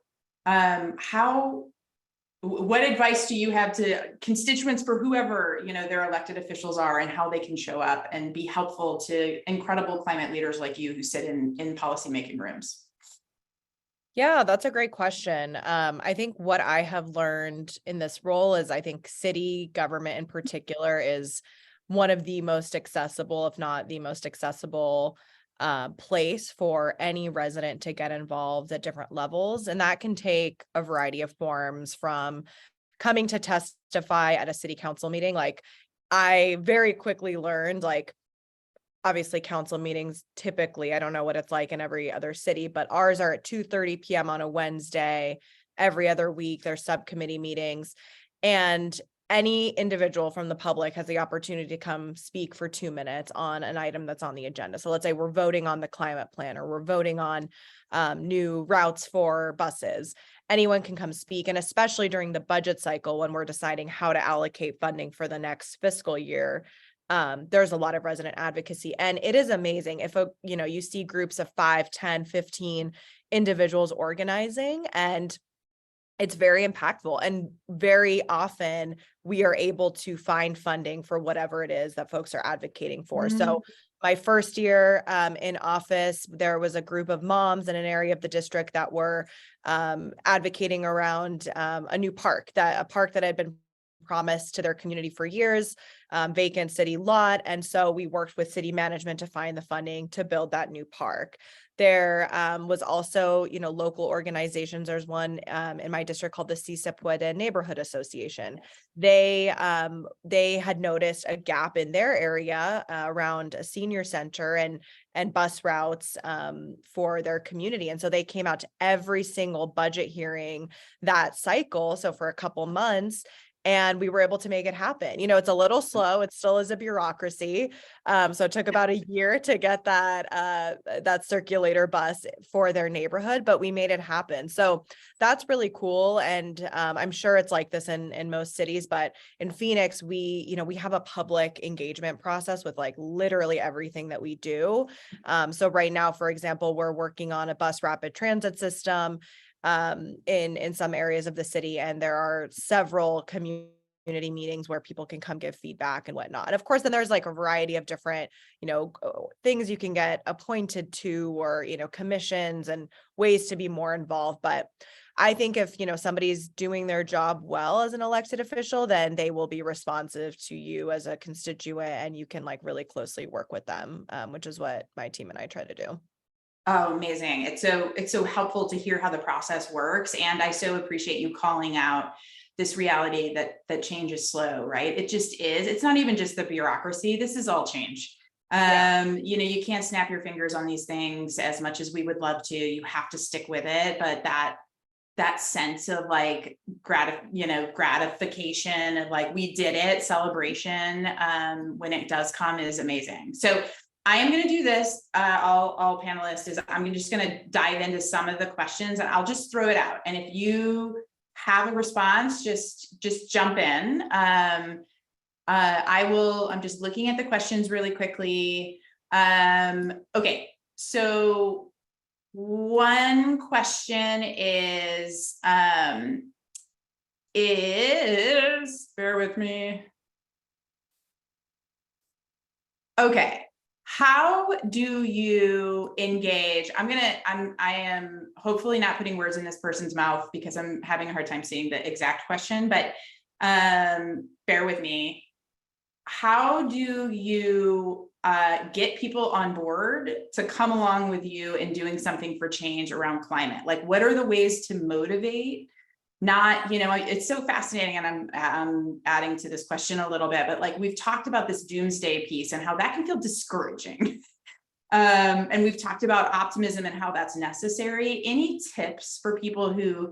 What advice do you have to constituents for whoever, you know, their elected officials are, and how they can show up and be helpful to incredible climate leaders like you who sit in policymaking rooms? Yeah, that's a great question. I think what I have learned in this role is, I think city government in particular is one of the most accessible, if not the most accessible, place for any resident to get involved at different levels. And that can take a variety of forms, from coming to testify at a city council meeting. Like, I very quickly learned, like, obviously council meetings typically, I don't know what it's like in every other city, but ours are at 2:30 p.m. on a Wednesday. Every other week there's subcommittee meetings, and any individual from the public has the opportunity to come speak for 2 minutes on an item that's on the agenda. So let's say we're voting on the climate plan, or we're voting on new routes for buses. Anyone can come speak. And especially during the budget cycle, when we're deciding how to allocate funding for the next fiscal year, there's a lot of resident advocacy. And it is amazing if, you know, you see groups of 5, 10, 15 individuals organizing, and it's very impactful. And very often we are able to find funding for whatever it is that folks are advocating for. So my first year in office, there was a group of moms in an area of the district that were advocating around a new park, a park that had been promised to their community for years, vacant city lot. And so we worked with city management to find the funding to build that new park. There was also, you know, local organizations. There's one in my district called the CSEPUEDE Neighborhood Association. They had noticed a gap in their area around a senior center and bus routes for their community. And so they came out to every single budget hearing that cycle. So for a couple months, and we were able to make it happen. You know, it's a little slow. It still is a bureaucracy. So it took about a year to get that circulator bus for their neighborhood, but we made it happen. So that's really cool. And I'm sure it's like this in most cities, but in Phoenix, we have a public engagement process with like literally everything that we do. So right now, for example, we're working on a bus rapid transit system in some areas of the city, and there are several community meetings where people can come give feedback and whatnot. And of course, then there's like a variety of different, you know, things you can get appointed to, or, you know, commissions and ways to be more involved. But I think if, you know, somebody's doing their job well as an elected official, then they will be responsive to you as a constituent, and you can like really closely work with them, which is what my team and I try to do. Oh, amazing. It's so helpful to hear how the process works. And I so appreciate you calling out this reality that change is slow, right? It just is. It's not even just the bureaucracy. This is all change. You know, you can't snap your fingers on these things as much as we would love to. You have to stick with it, but that sense of like gratification of like, we did it, celebration, when it does come is amazing. So I am going to do this, all panelists, is I'm just going to dive into some of the questions and I'll just throw it out. And if you have a response, just jump in. I'm just looking at the questions really quickly. Okay, so one question is, bear with me. Okay. How do you engage? I am hopefully not putting words in this person's mouth because I'm having a hard time seeing the exact question, but bear with me. How do you get people on board to come along with you in doing something for change around climate? Like, what are the ways to motivate? Not, you know, it's so fascinating, and I'm adding to this question a little bit, but like we've talked about this doomsday piece and how that can feel discouraging. And we've talked about optimism and how that's necessary. Any tips for people who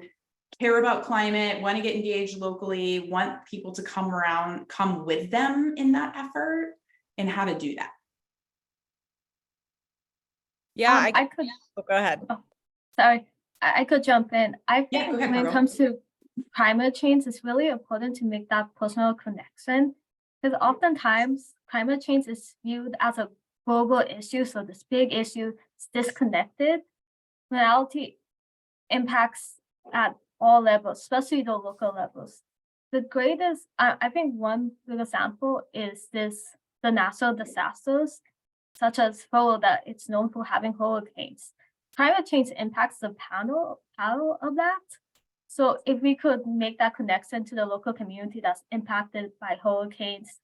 care about climate, want to get engaged locally, want people to come with them in that effort, and how to do that? Yeah, I could. go ahead. Oh, sorry, I could jump in. I think go ahead, when it Pargoal. comes to climate change, it's really important to make that personal connection, because oftentimes climate change is viewed as a global issue, so this big issue is disconnected. Reality impacts at all levels, especially the local levels. The greatest, I think one good example is the natural disasters, such as Florida, that it's known for having hurricanes. Climate change impacts the panel of that. So if we could make that connection to the local community that's impacted by hurricanes,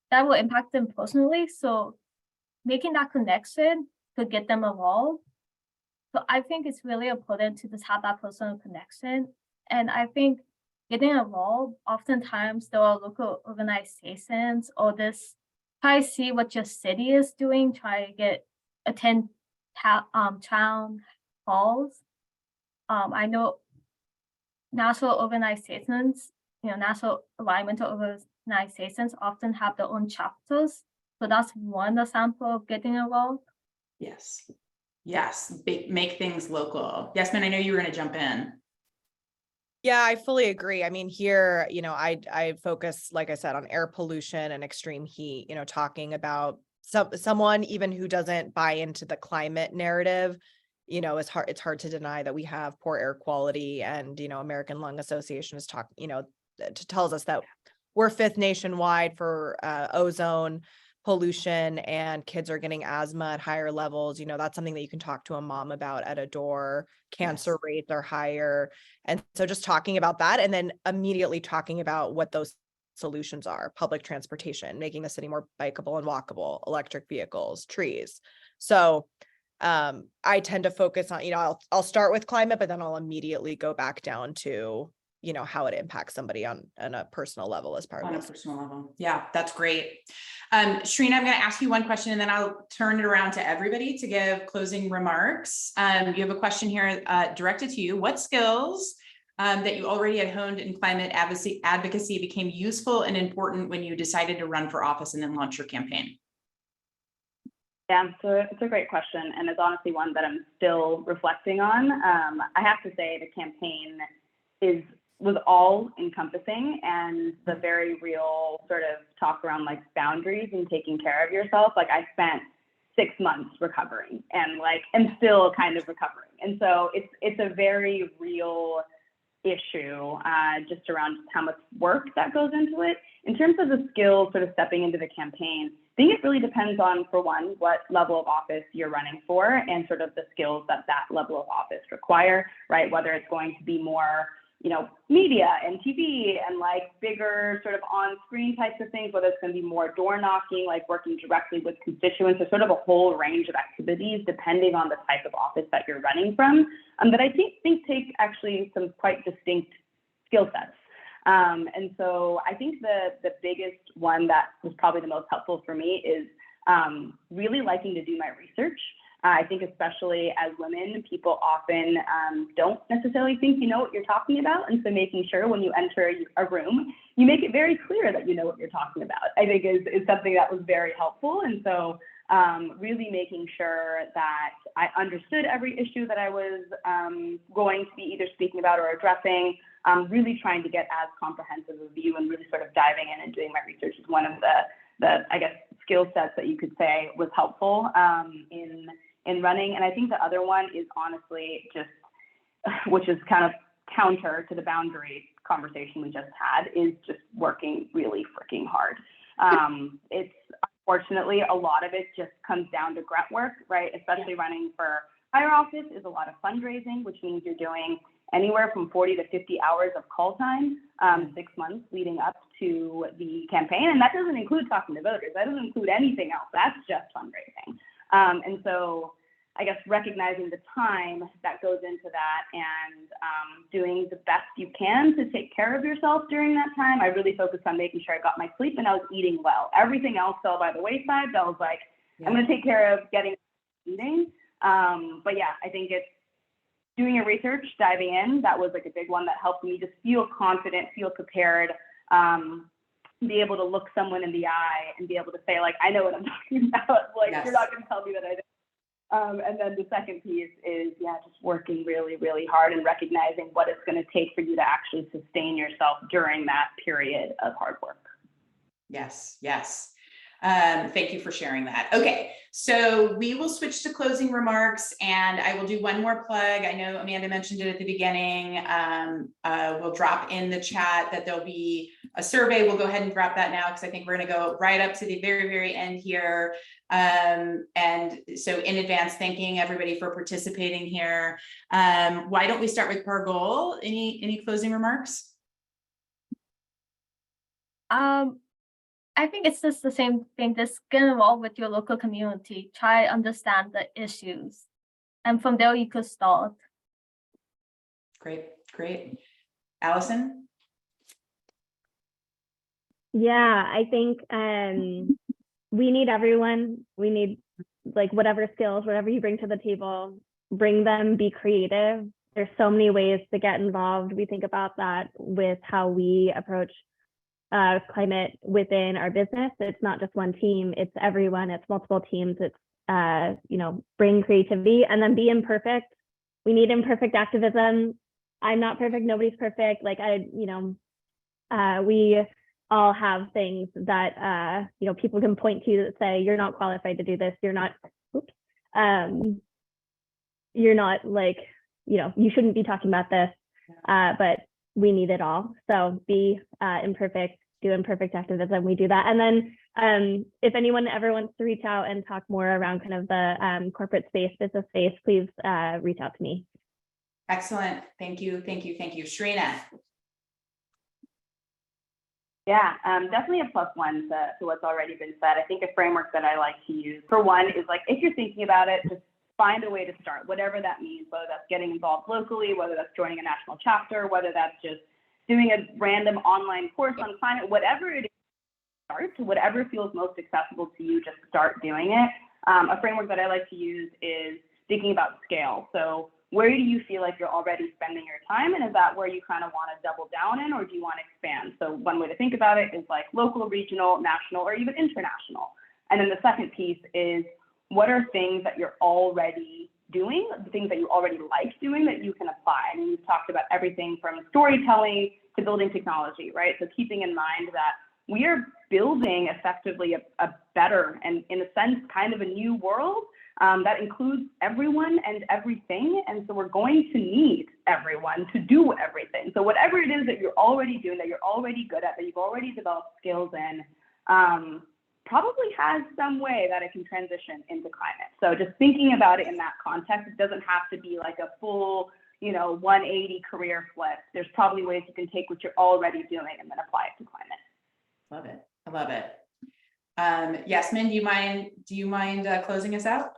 that will impact them personally. So making that connection could get them involved. So I think it's really important to just have that personal connection. And I think getting involved, oftentimes there are local organizations or this, try to see what your city is doing, try to attend town halls. I know national organizations, national environmental organizations often have their own chapters. So that's one example of getting involved. Yes. Make things local. Yasmin, I know you were going to jump in. Yeah, I fully agree. I mean, here, I focus, like I said, on air pollution and extreme heat, talking about someone even who doesn't buy into the climate narrative, it's hard to deny that we have poor air quality, and, American Lung Association is tells us that we're fifth nationwide for ozone pollution, and kids are getting asthma at higher levels. That's something that you can talk to a mom about at a door. Cancer rates are higher. And so just talking about that, and then immediately talking about what those solutions are: public transportation, making the city more bikeable and walkable, electric vehicles, trees. So I tend to focus on, I'll start with climate, but then I'll immediately go back down to, how it impacts somebody on a personal level as part of this. On a personal level. Yeah, that's great. Shrina, I'm going to ask you one question and then I'll turn it around to everybody to give closing remarks. You have a question here directed to you. What skills that you already had honed in climate advocacy became useful and important when you decided to run for office and then launch your campaign? Yeah, so it's a great question, and it's honestly one that I'm still reflecting on. I have to say the campaign was all encompassing, and the very real sort of talk around like boundaries and taking care of yourself. Like, I spent 6 months recovering and I'm still kind of recovering. And so it's a very real issue just around how much work that goes into it. In terms of the skills sort of stepping into the campaign, I think it really depends on, for one, what level of office you're running for and sort of the skills that level of office require, right? Whether it's going to be more, media and TV and bigger sort of on-screen types of things, whether it's going to be more door knocking, working directly with constituents, or sort of a whole range of activities depending on the type of office that you're running from, that I think take actually some quite distinct skill sets. And so I think the biggest one that was probably the most helpful for me is really liking to do my research. I think especially as women, people often don't necessarily think you know what you're talking about. And so making sure when you enter a room, you make it very clear that you know what you're talking about, I think is something that was very helpful. And so really making sure that I understood every issue that I was going to be either speaking about or addressing, really trying to get as comprehensive a view and really sort of diving in and doing my research is one of the I guess, skill sets that you could say was helpful in running. And I think the other one is honestly just, which is kind of counter to the boundary conversation we just had, is just working really freaking hard. It's unfortunately, a lot of it just comes down to grunt work, right? Especially running for higher office is a lot of fundraising, which means you're doing anywhere from 40 to 50 hours of call time, 6 months leading up to the campaign. And that doesn't include talking to voters. That doesn't include anything else. That's just fundraising. And so I guess recognizing the time that goes into that and doing the best you can to take care of yourself during that time. I really focused on making sure I got my sleep and I was eating well. Everything else fell by the wayside. That was like, I'm going to take care of getting eating. But yeah, I think it's doing your research, diving in. That was like a big one that helped me just feel confident, feel prepared, be able to look someone in the eye and be able to say, like, I know what I'm talking about. Like, Yes. You're not going to tell me that I don't. And then the second piece is, just working really, really hard and recognizing what it's going to take for you to actually sustain yourself during that period of hard work. Yes, yes. Thank you for sharing that. Okay, so we will switch to closing remarks and I will do one more plug. I know Amanda mentioned it at the beginning. We'll drop in the chat that there'll be a survey. We'll go ahead and drop that now because I think we're going to go right up to the very, very end here. And so in advance, thanking everybody for participating here. Why don't we start with Pargoal? Any closing remarks? I think it's just the same thing. Just get involved with your local community. Try to understand the issues, and from there you could start. Great, great. Alison? Yeah, I think we need everyone. We need like whatever skills, whatever you bring to the table, bring them, be creative. There's so many ways to get involved. We think about that with how we approach climate within our business. It's not just one team, it's everyone, it's multiple teams. It's bring creativity and then be imperfect. We need imperfect activism. I'm not perfect, nobody's perfect. Like we all have things that people can point to that say you're not qualified to do this, you're not like, you shouldn't be talking about this, but we need it all. So be imperfect, do imperfect activism. We do that. And then if anyone ever wants to reach out and talk more around kind of the corporate space, business space, please reach out to me. Excellent. Thank you. Thank you. Thank you. Shrina. Yeah, definitely a plus one to what's already been said. I think a framework that I like to use, for one, is like, if you're thinking about it, just find a way to start, whatever that means, whether that's getting involved locally, whether that's joining a national chapter, whether that's just doing a random online course on climate, whatever it is, start, whatever feels most accessible to you, just start doing it. A framework that I like to use is thinking about scale. So where do you feel like you're already spending your time? And is that where you kind of want to double down in, or do you want to expand? So one way to think about it is like local, regional, national, or even international. And then the second piece is, what are things that you're already doing, the things that you already like doing that you can apply? I mean, we've talked about everything from storytelling to building technology, right? So keeping in mind that we are building effectively a better and, in a sense, kind of a new world that includes everyone and everything. And so we're going to need everyone to do everything. So whatever it is that you're already doing, that you're already good at, that you've already developed skills in, probably has some way that it can transition into climate. So just thinking about it in that context, it doesn't have to be like a full, 180 career flip. There's probably ways you can take what you're already doing and then apply it to climate. Love it. I love it. Yasmin, do you mind closing us out?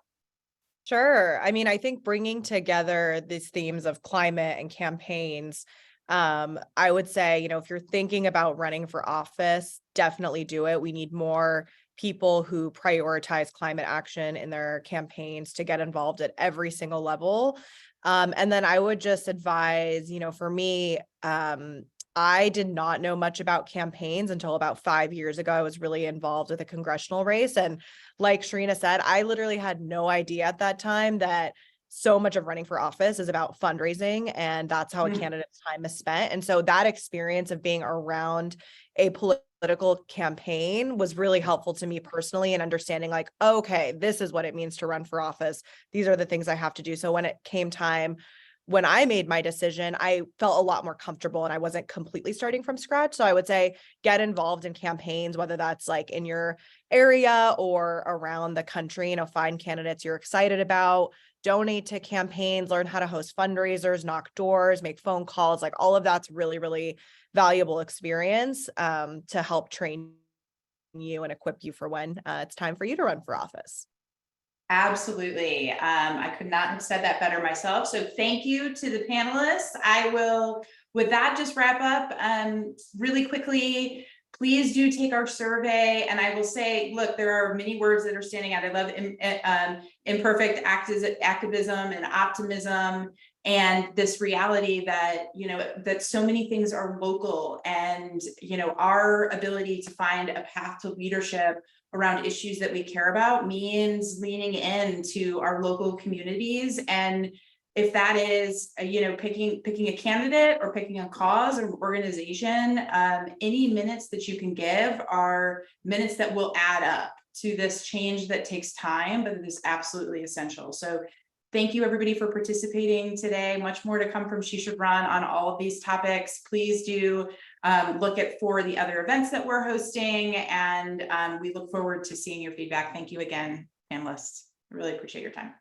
Sure. I mean, I think bringing together these themes of climate and campaigns I would say, if you're thinking about running for office, definitely do it. We need more people who prioritize climate action in their campaigns to get involved at every single level. And then I would just advise, for me, I did not know much about campaigns until about 5 years ago. I was really involved with a congressional race. And like Shrina said, I literally had no idea at that time that so much of running for office is about fundraising, and that's how a candidate's time is spent. And so that experience of being around a political campaign was really helpful to me personally in understanding like, okay, this is what it means to run for office. These are the things I have to do. So when it came time, when I made my decision, I felt a lot more comfortable and I wasn't completely starting from scratch. So I would say get involved in campaigns, whether that's like in your area or around the country, find candidates you're excited about, donate to campaigns, learn how to host fundraisers, knock doors, make phone calls. Like all of that's really, really valuable experience to help train you and equip you for when it's time for you to run for office. Absolutely. I could not have said that better myself. So thank you to the panelists. I will, with that, just wrap up really quickly. Please do take our survey. And I will say, look, there are many words that are standing out. I love imperfect activism and optimism, and this reality that, that so many things are local, and, our ability to find a path to leadership around issues that we care about means leaning into our local communities. And if that is, picking a candidate or picking a cause or organization, any minutes that you can give are minutes that will add up to this change that takes time, but it is absolutely essential. So thank you everybody for participating today. Much more to come from She Should Run on all of these topics. Please do look for the other events that we're hosting, and we look forward to seeing your feedback. Thank you again, panelists. I really appreciate your time.